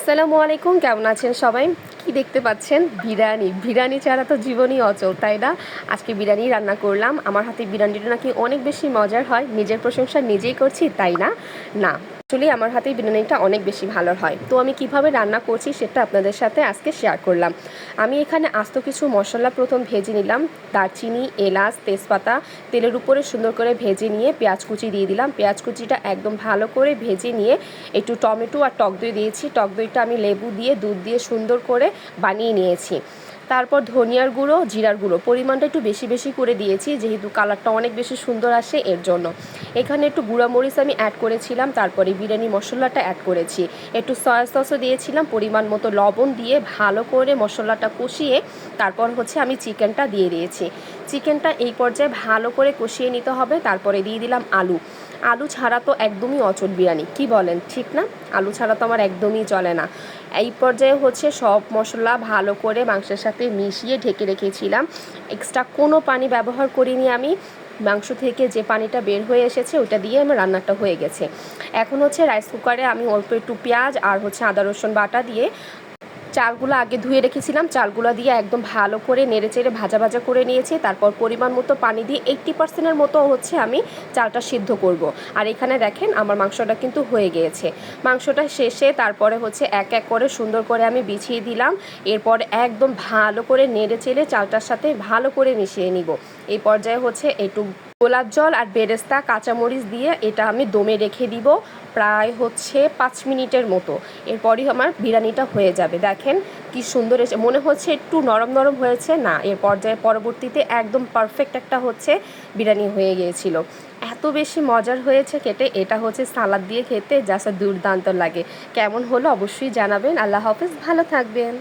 আসসালামু আলাইকুম, কেমন আছেন সবাই? কি দেখতে পাচ্ছেন? বিরিয়ানি ছাড়া তো জীবনই অচল, তাই না? আজকে বিরিয়ানি রান্না করলাম। আমার হাতে বিরিয়ানিটা নাকি অনেক বেশি মজার হয়। নিজের প্রশংসা নিজেই করছি, তাই না? না, আসলে আমার হাতে বিরিয়ানিটা অনেক বেশি ভালো হয়। তো আমি কিভাবে রান্না করছি সেটা আপনাদের সাথে আজকে শেয়ার করলাম। আমি এখানে আস্ত কিছু মশলা প্রথম ভেজে নিলাম। দারচিনি, এলাচ, তেজপাতা তেলের উপরে সুন্দর করে ভেজে নিয়ে পেঁয়াজ কুচি দিয়ে দিলাম। পেঁয়াজ কুচিটা একদম ভালো করে ভেজে নিয়ে একটু টমেটো আর টক দই দিয়েছি। টক দইটা আমি লেবু দিয়ে দুধ দিয়ে সুন্দর করে বানিয়ে নিয়েছি। তারপর ধনিয়ার গুঁড়ো, জিরার গুঁড়ো পরিমাণটা একটু বেশি বেশি করে দিয়েছি, যেহেতু কালারটা অনেক বেশি সুন্দর আসে এর জন্য। এখানে একটু গুঁড়া মরিচ আমি অ্যাড করেছিলাম, তারপরে বিরিয়ানি মশলাটা অ্যাড করেছি, একটু সয়া সসও দিয়েছিলাম, পরিমাণ মতো লবণ দিয়ে ভালো করে মশলাটা কষিয়ে তারপর আমি চিকেনটা দিয়ে দিয়েছি। চিকেনটা এই পর্যায়ে ভালো করে কষিয়ে নিতে হবে। তারপরে দিয়ে দিলাম আলু। আলু ছাড়া তো একদমই অচল বিরিয়ানি, কি বলেন, ঠিক না? আলু ছাড়া তো আমার একদমই চলে না। এই পর্যায়ে সব মশলা ভালো করে মাংসের সাথে মিশিয়ে ঢেকে রেখেছিলাম। এক্সট্রা কোনো পানি ব্যবহার করিনি আমি। মাংস থেকে যে পানিটা বের হয়ে এসেছে ওটা দিয়ে আমার রান্নাটা হয়ে গেছে। এখন রাইস কুকারে আমি অল্প একটু পেঁয়াজ আর আদা রসুন বাটা দিয়ে চালগুলো আগে ধুয়ে রেখেছিলাম, চালগুলো দিয়ে একদম ভালো করে নেড়েচেড়ে ভাজা ভাজা করে নিয়েছি। তারপর পরিমাণ মতো পানি দিয়ে 80%-এর মতো আমি চালটা সিদ্ধ করব। আর এখানে দেখেন আমার মাংসটা কিন্তু হয়ে গিয়েছে। মাংসটা শেষে তারপরে এক এক করে সুন্দর করে আমি বিছিয়ে দিলাম। এরপর একদম ভালো করে নেড়েচেড়ে চালটার সাথে ভালো করে মিশিয়ে নিব। এই পর্যায়ে একটু গোলাপ জল আর বেরেস্তা কাঁচামরিচ দিয়ে এটা আমি দমে রেখে দিব প্রায় 5 মিনিটের মতো। এরপরই আমার বিরিয়ানিটা হয়ে যাবে। দেখেন কি সুন্দর এসে মনে হচ্ছে একটু নরম নরম হয়েছে না, এর পরবর্তীতে একদম পারফেক্ট একটা বিরিয়ানি হয়ে গিয়েছিল। এত বেশি মজার হয়েছে খেতে। এটা সালাদ দিয়ে খেতে জাস্ট দুর্দান্ত লাগে। কেমন হলো অবশ্যই জানাবেন। আল্লাহ হাফেজ, ভালো থাকবেন।